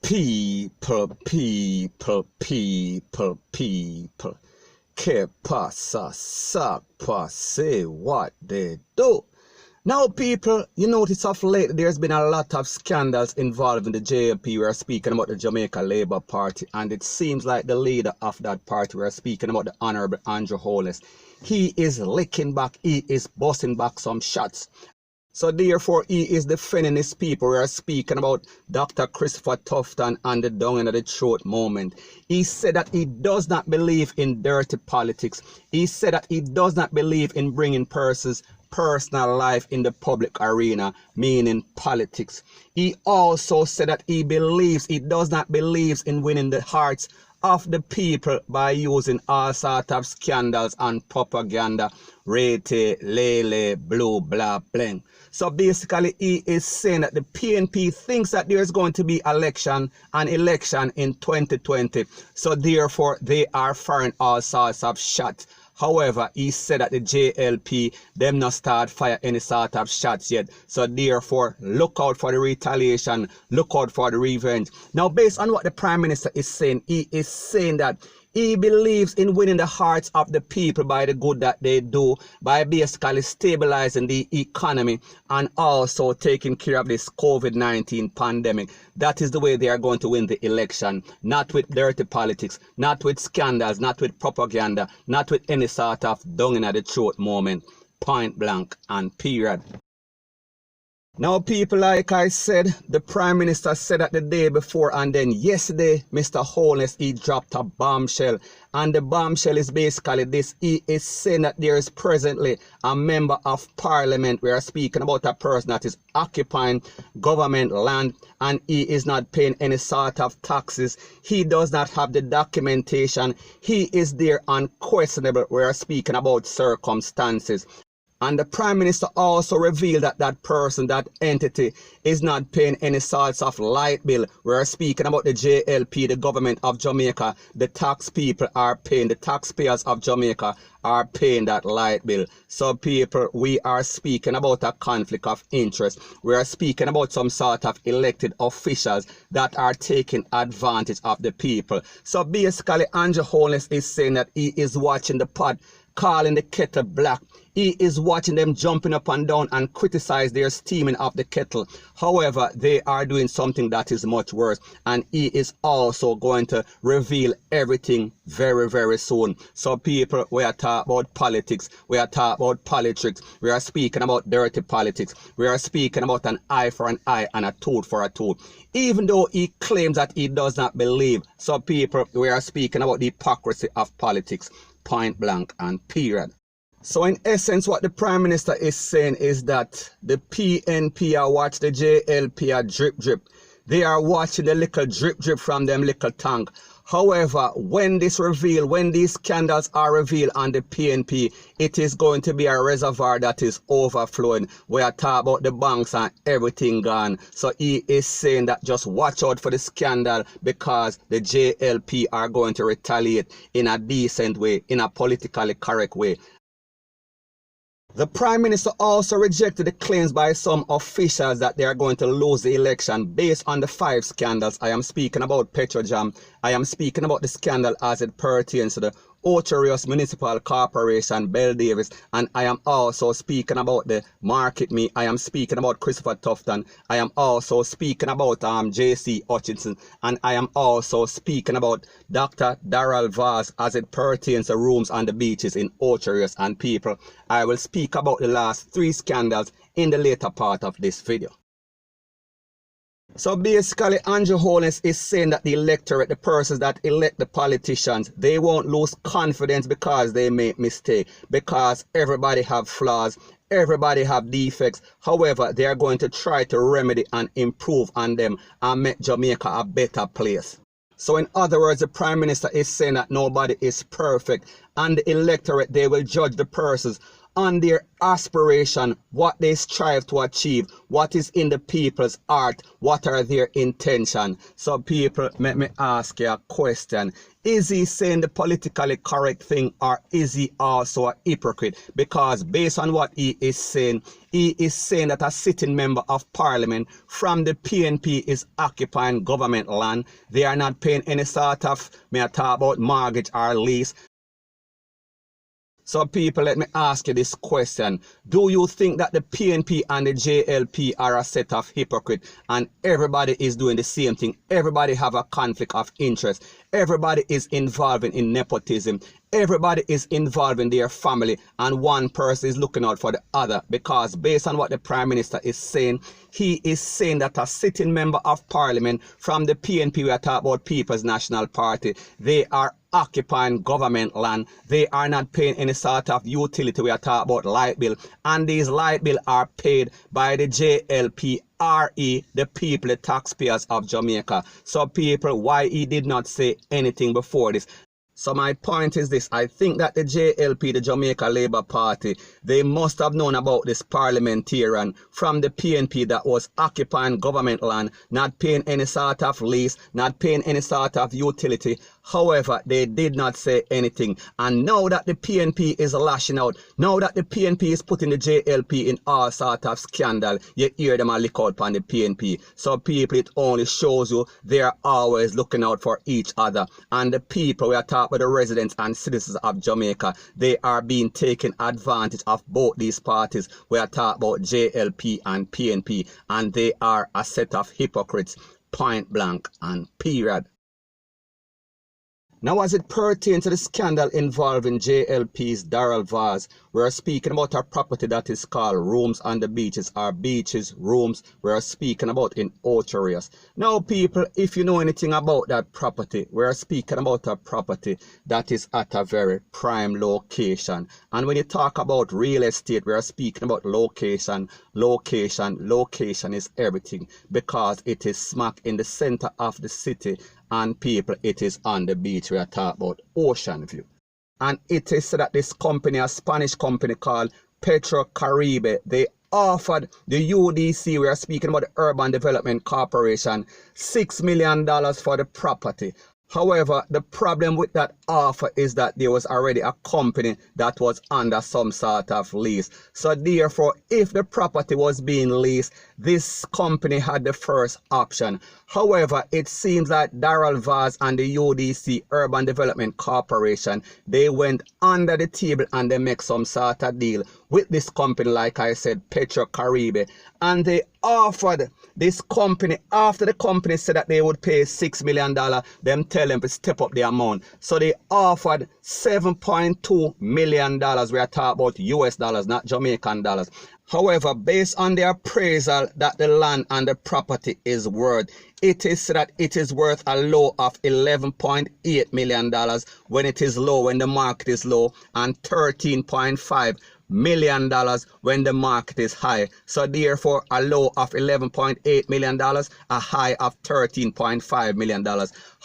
People. Que pasa, sapa, say what they do. Now, people, you notice of late there's been a lot of scandals involving the JLP. We're speaking about the Jamaica Labour Party, and it seems like the leader of that party, we're speaking about the Honorable Andrew Holness, he is licking back, he is busting back some shots. So therefore, he is defending his people. We are speaking about Dr. Christopher Tufton and the down in the throat moment. He said that he does not believe in dirty politics. He said that he does not believe in bringing persons' personal life in the public arena, meaning politics. He also said that he does not believe in winning the hearts of the people by using all sorts of scandals and propaganda, rete, lele, blue, blah, bling. So basically, he is saying that the PNP thinks that there is going to be an election in 2020. So therefore, they are firing all sorts of shots. However, he said that the JLP, them not start fire any sort of shots yet. So therefore, look out for the retaliation, look out for the revenge. Now, based on what the Prime Minister is saying, he is saying that he believes in winning the hearts of the people by the good that they do, by basically stabilizing the economy and also taking care of this COVID-19 pandemic. That is the way they are going to win the election. Not with dirty politics, not with scandals, not with propaganda, not with any sort of dung in the throat moment. Point blank and period. Now, people, like I said, the Prime Minister said that the day before, and then yesterday, Mr. Holness, he dropped a bombshell. And the bombshell is basically this. He is saying that there is presently a member of parliament. We are speaking about a person that is occupying government land and he is not paying any sort of taxes. He does not have the documentation. He is there unquestionable. We are speaking about circumstances. And the Prime Minister also revealed that that person, that entity, is not paying any sorts of light bill. We're speaking about the JLP, the government of Jamaica. The tax people are paying, the taxpayers of Jamaica are paying that light bill. So people, we are speaking about a conflict of interest. We are speaking about some sort of elected officials that are taking advantage of the people. So basically, Andrew Holness is saying that he is watching the pot, calling the kettle black. He is watching them jumping up and down and criticize their steaming of the kettle. However, they are doing something that is much worse. And he is also going to reveal everything very, very soon. So people, we are talking about politics. We are talking about politics. We are speaking about dirty politics. We are speaking about an eye for an eye and a tooth for a tooth. Even though he claims that he does not believe. So people, we are speaking about the hypocrisy of politics. Point blank and period. So in essence, what the Prime Minister is saying is that the PNP are watching the JLP are drip drip. They are watching the little drip drip from them little tank. However, when this reveal, when these scandals are revealed on the PNP, it is going to be a reservoir that is overflowing. We are talking about the banks and everything gone. So he is saying that just watch out for the scandal because the JLP are going to retaliate in a decent way, in a politically correct way. The Prime Minister also rejected the claims by some officials that they are going to lose the election based on the 5 scandals. I am speaking about Petrojam. I am speaking about the scandal as it pertains to the Ocherios Municipal Corporation, Bell Davis, and I am also speaking about the Market Me. I am speaking about Christopher Tufton. I am also speaking about JC Hutchinson, and I am also speaking about Dr. Darrell Vaz as it pertains to rooms on the beaches in Ocherios and people. I will speak about the last 3 scandals in the later part of this video. So basically, Andrew Holness is saying that the electorate, the persons that elect the politicians, they won't lose confidence because they make mistakes, because everybody have flaws, everybody have defects. However, they are going to try to remedy and improve on them and make Jamaica a better place. So in other words, the Prime Minister is saying that nobody is perfect and the electorate, they will judge the persons on their aspiration, what they strive to achieve, what is in the people's heart, what are their intention. So people, let me ask you a question. Is he saying the politically correct thing, or is he also a hypocrite? Because based on what he is saying that a sitting member of parliament from the PNP is occupying government land. They are not paying any sort of, may I talk about mortgage or lease. So people, let me ask you this question. Do you think that the PNP and the JLP are a set of hypocrites and everybody is doing the same thing? Everybody have a conflict of interest. Everybody is involved in nepotism. Everybody is involved in their family, and one person is looking out for the other. Because based on what the Prime Minister is saying, he is saying that a sitting member of parliament from the PNP, we are talking about People's National Party, they are occupying government land. They are not paying any sort of utility. We are talking about light bill, and these light bill are paid by the JLP the people, the taxpayers of Jamaica. So people, why he did not say anything before this? So my point is this: I think that the JLP, the Jamaica Labour Party, they must have known about this parliamentarian from the PNP that was occupying government land, not paying any sort of lease, not paying any sort of utility. However, they did not say anything. And now that the PNP is lashing out, now that the PNP is putting the JLP in all sort of scandal, you hear them a lick out on the PNP. So people, it only shows you they are always looking out for each other. And the people, we are talking about the residents and citizens of Jamaica, they are being taken advantage of both these parties. We are talking about JLP and PNP, and they are a set of hypocrites, point blank and period. Now, as it pertains to the scandal involving JLP's Darrell Vaz, we're speaking about a property that is called Rooms on the Beaches, or Beaches Rooms, we're speaking about in Ocherius. Now, people, if you know anything about that property, we're speaking about a property that is at a very prime location. And when you talk about real estate, we're speaking about location. Location is everything, because it is smack in the center of the city. And people, it is on the beach. We are talking about Ocean View. And it is said that this company, a Spanish company called Petrocaribe, they offered the UDC, we are speaking about the Urban Development Corporation, $6 million for the property. However, the problem with that offer is that there was already a company that was under some sort of lease. So therefore, if the property was being leased, this company had the first option. However, it seems that Darrell Vaz and the UDC, Urban Development Corporation, they went under the table and they make some sort of deal with this company, like I said, Petrocaribe, and they offered this company, after the company said that they would pay $6 million, them tell them to step up the amount. So they offered $7.2 million. We are talking about US dollars, not Jamaican dollars. However, based on the appraisal that the land and the property is worth, it is that it is worth a low of $11.8 million when it is low, when the market is low, and $13.5 million when the market is high. So therefore, a low of $11.8 million, a high of $13.5 million.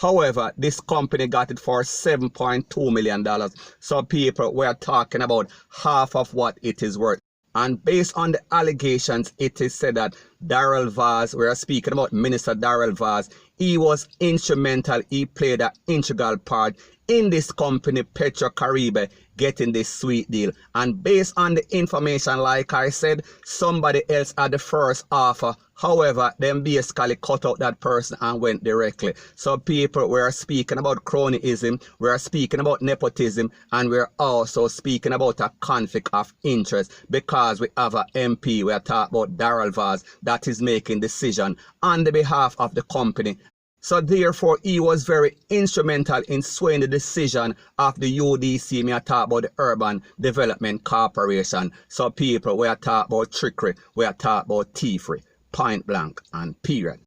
However, this company got it for $7.2 million. So people, we're talking about half of what it is worth. And based on the allegations, it is said that Darrell Vaz, we are speaking about Minister Darrell Vaz, he was instrumental, he played an integral part in this company, Petrocaribe, getting this sweet deal. And based on the information, like I said, somebody else had the first offer. However, them basically cut out that person and went directly. So people, we're speaking about cronyism, we're speaking about nepotism, and we're also speaking about a conflict of interest, because we have a MP, we're talking about Darrell Vaz, that is making decision on the behalf of the company. So therefore, he was very instrumental in swaying the decision of the UDC. We are talking about the Urban Development Corporation. So people, we are talking about trickery, we are talking about thievery, point blank and period.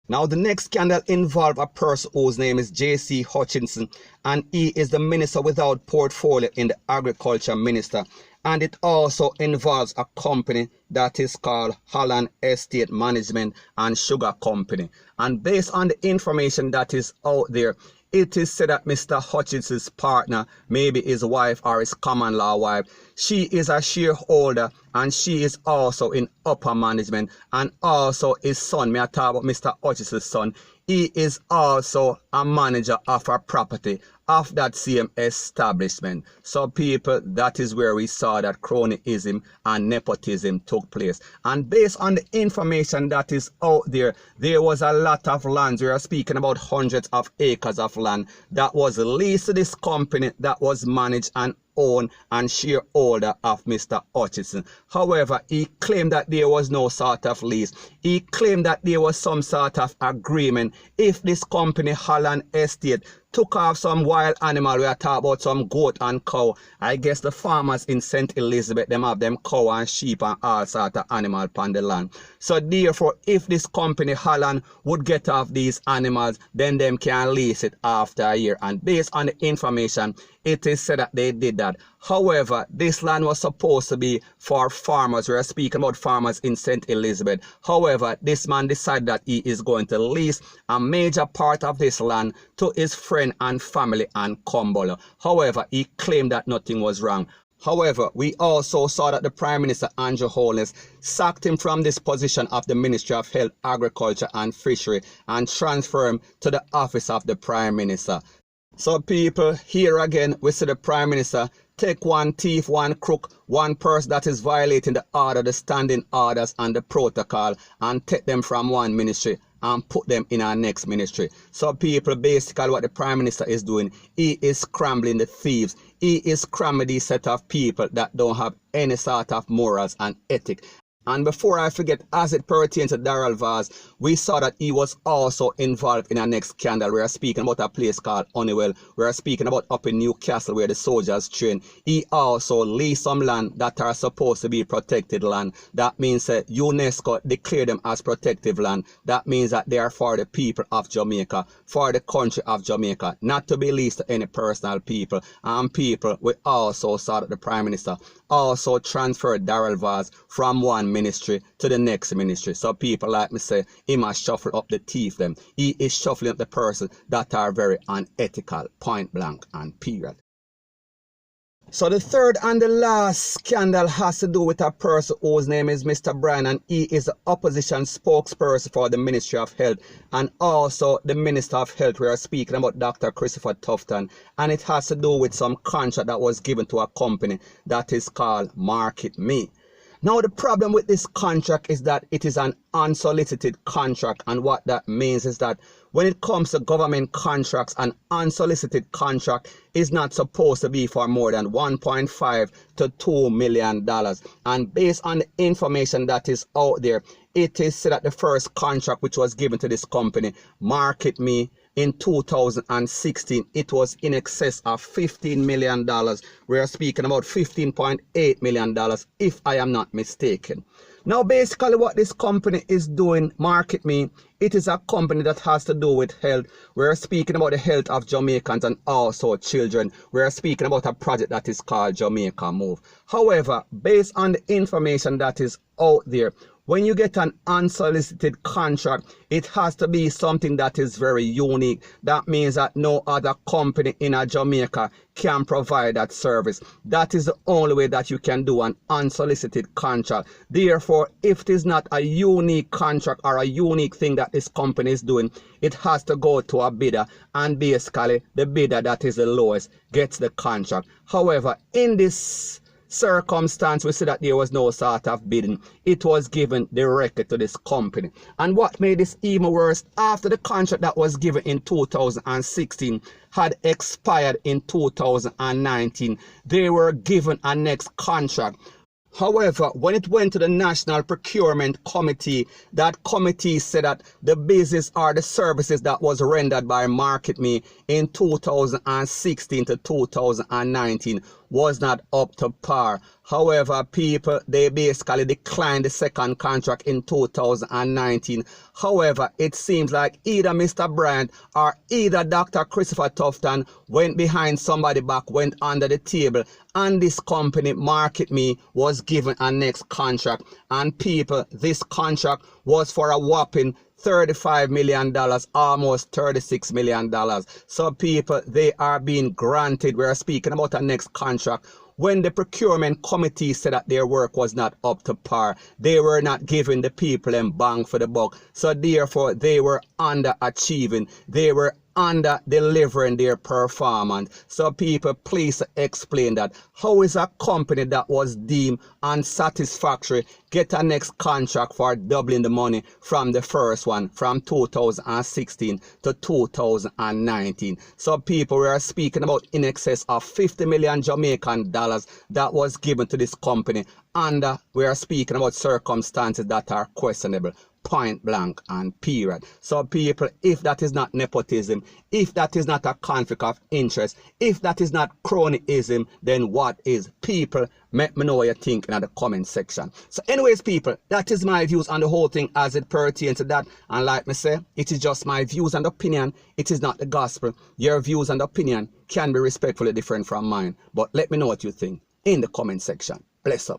Now, the next scandal involved a person whose name is J.C. Hutchinson, and he is the minister without portfolio in the agriculture minister. And it also involves a company that is called Holland Estate Management and Sugar Company. And based on the information that is out there, it is said that Mr. Hutchinson's partner, maybe his wife or his common law wife, she is a shareholder and she is also in upper management, and also his son, may I talk about Mr. Hutchinson's son, he is also a manager of a property of that same establishment. So people, that is where we saw that cronyism and nepotism took place. And based on the information that is out there, there was a lot of lands. We are speaking about hundreds of acres of land that was leased to this company that was managed and owned and shareholder of Mr. Hutchinson. However, he claimed that there was no sort of lease. He claimed that there was some sort of agreement. If this company, Holland Estate, took off some wild animal, we are talking about some goat and cow. I guess the farmers in St. Elizabeth, them have them cow and sheep and all sort of animal upon the land. So therefore, if this company, Holland, would get off these animals, then them can lease it after a year. And based on the information, it is said that they did that. However, this land was supposed to be for farmers. We are speaking about farmers in St. Elizabeth. However, this man decided that he is going to lease a major part of this land to his friend and family and Kumbolo. However, he claimed that nothing was wrong. However, we also saw that the Prime Minister, Andrew Holness, sacked him from this position of the Ministry of Health, Agriculture and Fishery and transferred him to the office of the Prime Minister. So people, here again, we see the Prime Minister take one thief, one crook, one person that is violating the order, the standing orders and the protocol, and take them from one ministry and put them in our next ministry. So people, basically what the Prime Minister is doing, he is scrambling the thieves. He is scrambling these set of people that don't have any sort of morals and ethic. And before I forget, as it pertains to Darrell Vaz, we saw that he was also involved in our next scandal. We are speaking about a place called Honeywell. We are speaking about up in Newcastle where the soldiers train. He also leased some land that are supposed to be protected land. That means UNESCO declared them as protective land. That means that they are for the people of Jamaica, for the country of Jamaica, not to be leased to any personal people. And people, we also saw that the Prime Minister also transferred Darrell Vaz from one ministry to the next ministry. So people, like me say, he must shuffle up the TEEF them. He is shuffling up the person that are very unethical, point blank and period. So the third and the last scandal has to do with a person whose name is Mr. Brian, and he is the opposition spokesperson for the Ministry of Health and also the Minister of Health. We are speaking about Dr. Christopher Tufton, and it has to do with some contract that was given to a company that is called Market Me. Now the problem with this contract is that it is an unsolicited contract, and what that means is that when it comes to government contracts, an unsolicited contract is not supposed to be for more than $1.5 to $2 million. And based on the information that is out there, it is said that the first contract which was given to this company, Market Me, in 2016, it was in excess of $15 million. We are speaking about $15.8 million, if I am not mistaken. Now, basically what this company is doing, Market Me, it is a company that has to do with health. We are speaking about the health of Jamaicans and also children. We are speaking about a project that is called Jamaica Move. However, based on the information that is out there, when you get an unsolicited contract, it has to be something that is very unique. That means that no other company in Jamaica can provide that service. That is the only way that you can do an unsolicited contract. Therefore, if it is not a unique contract or a unique thing that this company is doing, it has to go to a bidder, and basically the bidder that is the lowest gets the contract. However, in this circumstance, we see that there was no sort of bidding. It was given directly to this company. And what made this even worse, after the contract that was given in 2016 had expired in 2019, they were given a next contract. However, when it went to the National Procurement Committee, that committee said that the business or the services that was rendered by Market Me in 2016 to 2019 was not up to par. However, people, they basically declined the second contract in 2019. However, it seems like either Mr. Bryant or either Dr. Christopher Tufton went behind somebody back, went under the table, and this company, Market Me, was given a next contract. And people, this contract was for a whopping $35 million, almost $36 million. So people, they are being granted. We're speaking about a next contract. When the procurement committee said that their work was not up to par, they were not giving the people them bang for the buck. So therefore, they were underachieving. They were under delivering their performance. So people, please explain that. How is a company that was deemed unsatisfactory get a next contract for doubling the money from the first one, from 2016 to 2019? So people, we are speaking about in excess of 50 million Jamaican dollars that was given to this company, and we are speaking about circumstances that are questionable. Point blank and period. So people, if that is not nepotism, if that is not a conflict of interest, if that is not cronyism, then what is? People, let me know what you think in the comment section. So anyways people, that is my views on the whole thing as it pertains to that. And like me say, it is just my views and opinion. It is not the gospel. Your views and opinion can be respectfully different from mine. But let me know what you think in the comment section. Bless up.